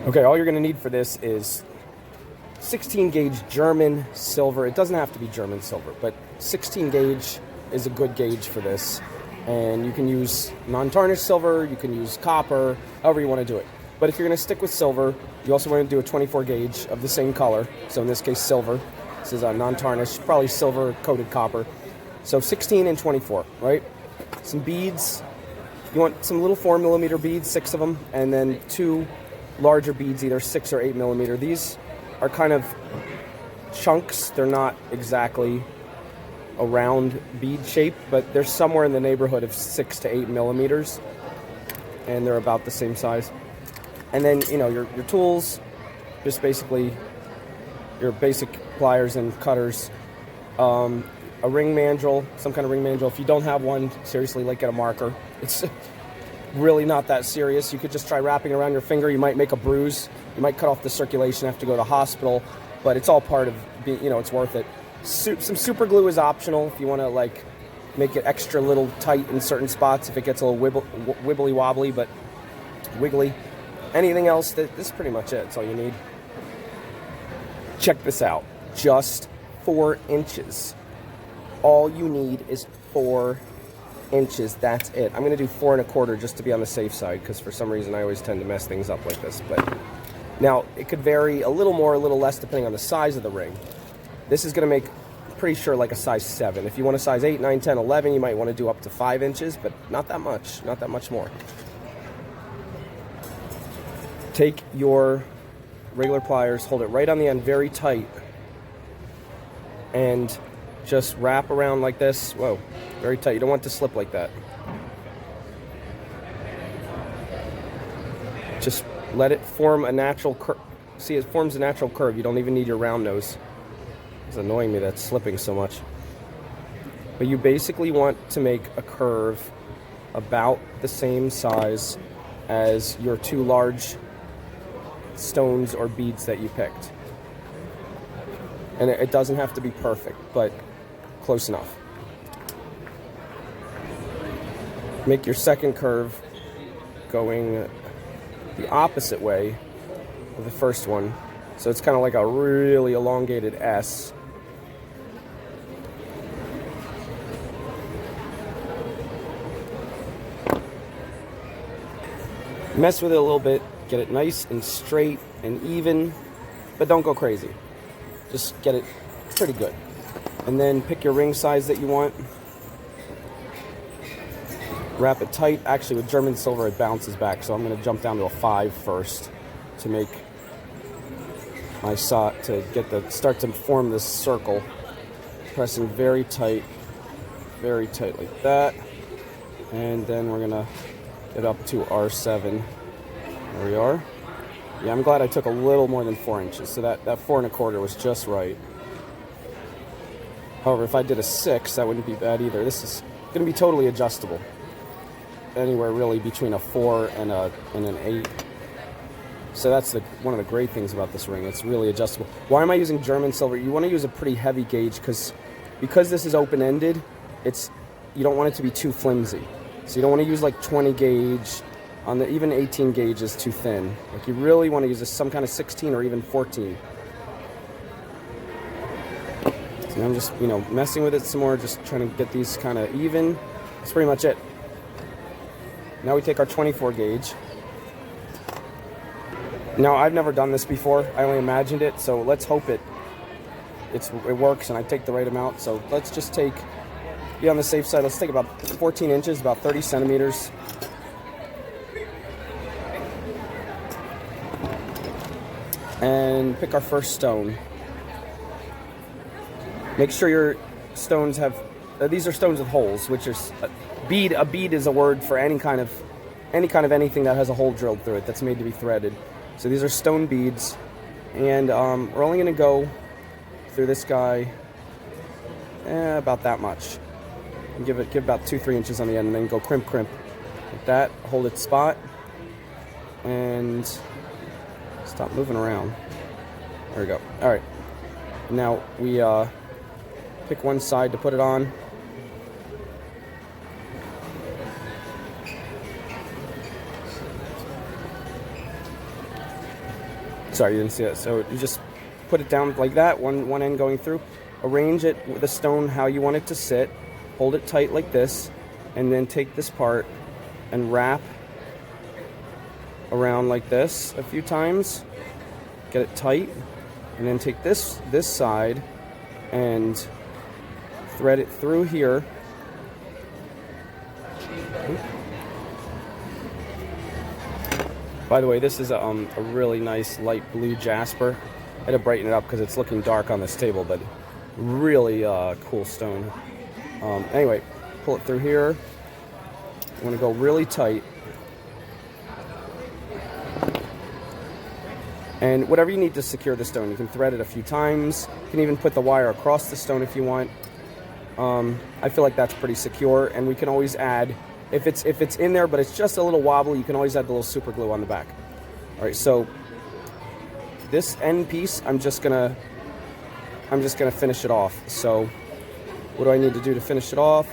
Okay, all you're going to need for this is 16 gauge German silver. It doesn't have to be German silver, but 16 gauge is a good gauge for this. And you can use non-tarnished silver, you can use copper, however you want to do it. But if you're going to stick with silver, you also want to do a 24 gauge of the same color. So in this case, silver. This is a non-tarnished, probably silver-coated copper. So 16 and 24, right? Some beads. You want some little 4mm beads, 6 of them, and then 2 larger beads, either 6 or 8mm. These are kind of chunks. They're not exactly a round bead shape, but they're somewhere in the neighborhood of 6 to 8mm, and they're about the same size. And then, you know, your tools, just basically your basic pliers and cutters, a ring mandrel, some kind of ring mandrel. If you don't have one, seriously, like, get a marker. It's really not that serious. You could just try wrapping around your finger. You might make a bruise. You might cut off the circulation, have to go to the hospital, but it's all part of being, you know, it's worth it. Some super glue is optional if you want to, like, make it extra little tight in certain spots if it gets a little wibbly wobbly, but wiggly. Anything else, this is pretty much it. That's all you need. Check this out. Just 4 inches. All you need is 4 inches. That's it. I'm going to do 4 1/4 just to be on the safe side, because for some reason I always tend to mess things up like this. But now it could vary a little more, a little less, depending on the size of the ring. This is going to make, pretty sure, like a size 7. If you want a size 8, 9, 10, 11, you might want to do up to 5 inches, but not that much. Not that much more. Take your regular pliers, hold it right on the end very tight, and just wrap around like this. Whoa, very tight. You don't want it to slip like that. Just let it form a natural curve. See, it forms a natural curve. You don't even need your round nose. It's annoying me that it's slipping so much. But you basically want to make a curve about the same size as your 2 large stones or beads that you picked. And it doesn't have to be perfect, but close enough. Make your second curve going the opposite way of the first one. So it's kind of like a really elongated S. Mess with it a little bit, get it nice and straight and even, but don't go crazy. Just get it pretty good. And then pick your ring size that you want. Wrap it tight. Actually, with German silver, it bounces back, so I'm going to jump down to a 5 first to make my shot, to get start to form this circle. Pressing very tight like that. And then we're going to get up to R7. There we are. Yeah, I'm glad I took a little more than 4 inches, so that 4 1/4 was just right. However, if I did a 6, that wouldn't be bad either. This is going to be totally adjustable. Anywhere really between a 4 and an 8. So that's one of the great things about this ring. It's really adjustable. Why am I using German silver? You want to use a pretty heavy gauge because this is open-ended. You don't want it to be too flimsy. So you don't want to use like 20 gauge. Even 18 gauge is too thin. Like, you really want to use some kind of 16 or even 14. So I'm just, messing with it some more, just trying to get these kind of even. That's pretty much it. Now we take our 24 gauge. Now, I've never done this before. I only imagined it, so let's hope it works and I take the right amount. So let's just be on the safe side. Let's take about 14 inches, about 30 centimeters. And pick our first stone. Make sure your stones have, these are stones with holes, which is a bead is a word for any kind of anything that has a hole drilled through it that's made to be threaded. So these are stone beads, and we're only going to go through this guy about that much. And give about 2-3 inches on the end, and then go crimp like that. Hold its spot, and stop moving around. There we go. All right. Now we pick one side to put it on. Sorry, you didn't see that. So you just put it down like that, one end going through. Arrange it with the stone how you want it to sit. Hold it tight like this, and then take this part and wrap around like this a few times. Get it tight, and then take this side and thread it through here. By the way, this is a really nice light blue jasper. I had to brighten it up because it's looking dark on this table, but really cool stone. Anyway, pull it through here. You want to go really tight. And whatever you need to secure the stone, you can thread it a few times. You can even put the wire across the stone if you want. I feel like that's pretty secure, and we can always add, if it's in there but it's just a little wobbly, you can always add the little super glue on the back. All right, so this end piece, I'm just gonna finish it off. So what do I need to do to finish it off?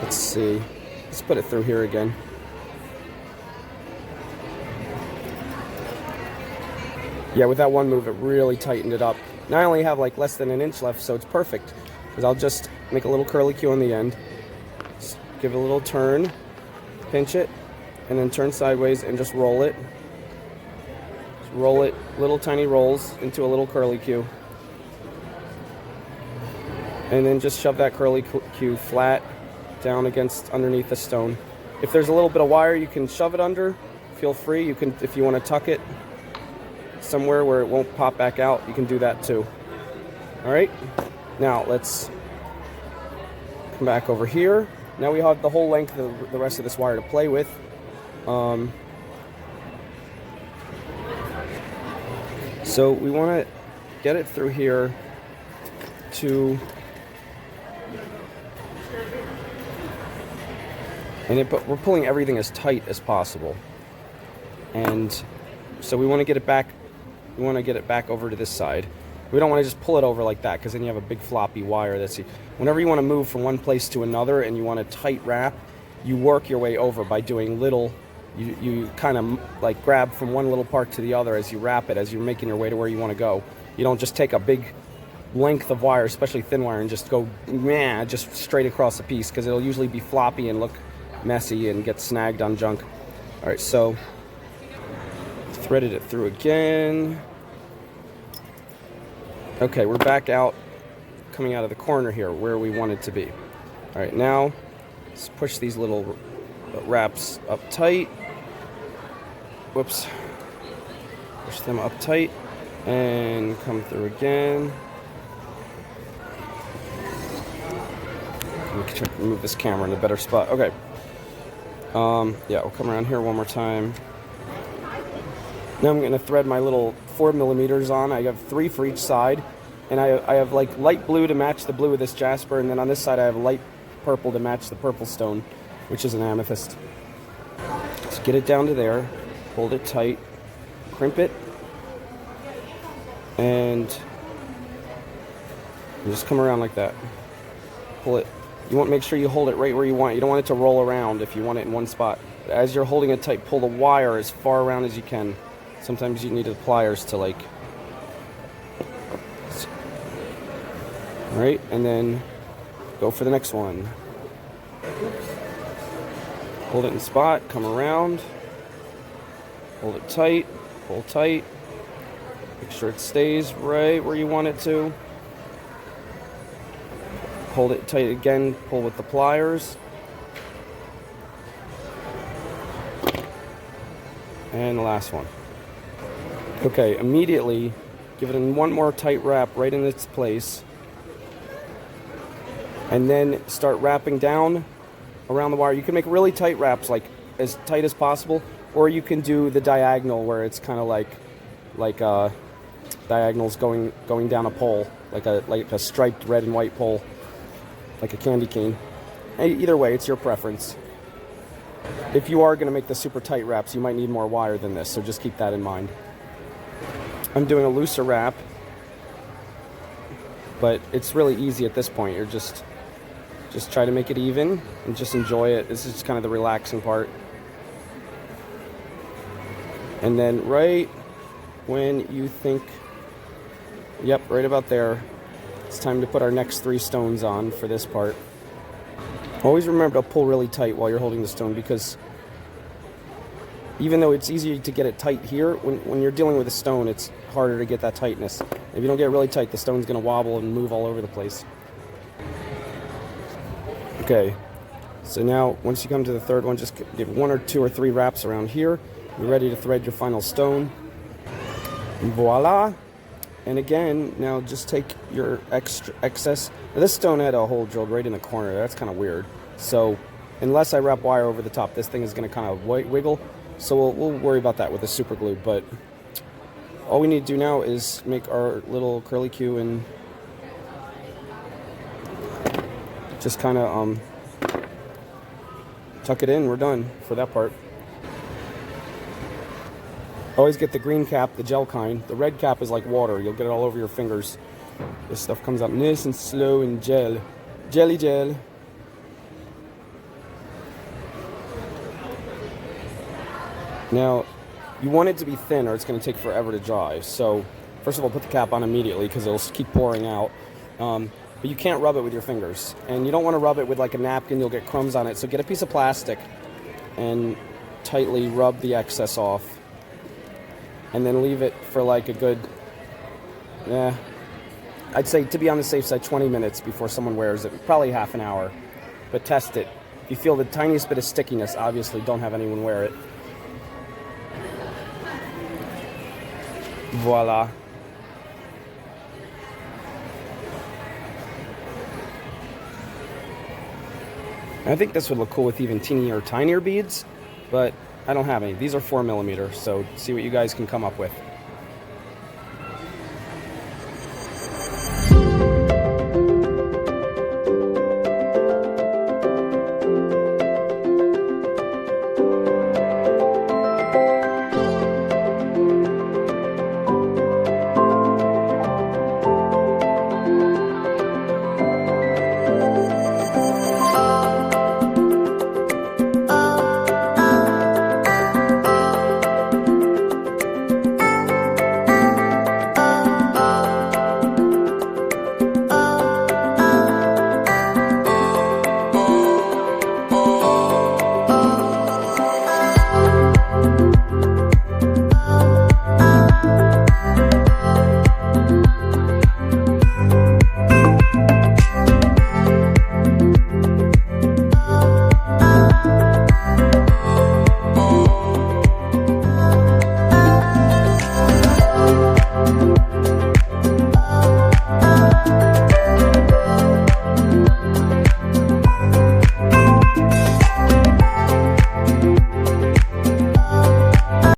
Let's see. Let's put it through here again. Yeah, with that one move, it really tightened it up. Now I only have like less than an inch left, so it's perfect. Because I'll just make a little curly Q on the end. Just give it a little turn, pinch it, and then turn sideways and just roll it. Just roll it, little tiny rolls into a little curly Q. And then just shove that curly Q flat down underneath the stone. If there's a little bit of wire, you can shove it under. Feel free. You can, if you want to tuck it somewhere where it won't pop back out, you can do that too. All right, now let's come back over here. Now we have the whole length of the rest of this wire to play with. So we want to get it through here to, but we're pulling everything as tight as possible, and so we want to get it back. We want to get it back over to this side. We don't want to just pull it over like that, because then you have a big floppy wire. Whenever you want to move from one place to another and you want a tight wrap, you work your way over by doing little. You kind of like grab from one little part to the other as you wrap it, as you're making your way to where you want to go. You don't just take a big length of wire, especially thin wire, and just go just straight across the piece, because it'll usually be floppy and look messy and get snagged on junk. All right, so threaded it through again. Okay, we're back out, coming out of the corner here where we want it to be. All right, now let's push these little wraps up tight. Whoops. Push them up tight and come through again. Let me try to move this camera in a better spot. Okay. Yeah, we'll come around here one more time. Now I'm going to thread my little 4mm on. I have 3 for each side, and I have like light blue to match the blue of this jasper, and then on this side I have light purple to match the purple stone, which is an amethyst. Let's get it down to there, hold it tight, crimp it, and you just come around like that. Pull it. You want to make sure you hold it right where you want. You don't want it to roll around if you want it in one spot. As you're holding it tight, pull the wire as far around as you can. Sometimes you need the pliers to like. All right, and then go for the next one. Hold it in spot, come around, hold it tight, pull tight, make sure it stays right where you want it to. Hold it tight again, pull with the pliers. And the last one. Okay, immediately give it one more tight wrap right in its place. And then start wrapping down around the wire. You can make really tight wraps, like as tight as possible, or you can do the diagonal where it's kind of like diagonals going down a pole, like a striped red and white pole, like a candy cane. Either way, it's your preference. If you are going to make the super tight wraps, you might need more wire than this, so just keep that in mind. I'm doing a looser wrap, but it's really easy at this point. You're just try to make it even and just enjoy it. This is just kind of the relaxing part. And then right when you think, yep, right about there, it's time to put our next 3 stones on for this part. Always remember to pull really tight while you're holding the stone, because even though it's easier to get it tight here, when you're dealing with a stone, it's harder to get that tightness. If you don't get it really tight, the stone's going to wobble and move all over the place. Okay, so now once you come to the third one, just give 1 or 2 or 3 wraps around here. You're ready to thread your final stone. And voila! And again, now just take your excess. Now this stone had a hole drilled right in the corner. That's kind of weird. So unless I wrap wire over the top, this thing is going to kind of wiggle. So we'll worry about that with the super glue. But all we need to do now is make our little curly Q and just kind of tuck it in. We're done for that part. Always get the green cap, the gel kind. The red cap is like water. You'll get it all over your fingers. This stuff comes out nice and slow and gel. Jelly gel. Now, you want it to be thin or it's going to take forever to dry. So, first of all, put the cap on immediately because it'll keep pouring out. But you can't rub it with your fingers. And you don't want to rub it with like a napkin. You'll get crumbs on it. So get a piece of plastic and tightly rub the excess off. And then leave it for like a good, I'd say, to be on the safe side, 20 minutes before someone wears it. Probably half an hour. But test it. If you feel the tiniest bit of stickiness, obviously don't have anyone wear it. Voila. I think this would look cool with even teenier or tinier beads, but I don't have any. These are 4mm, so see what you guys can come up with.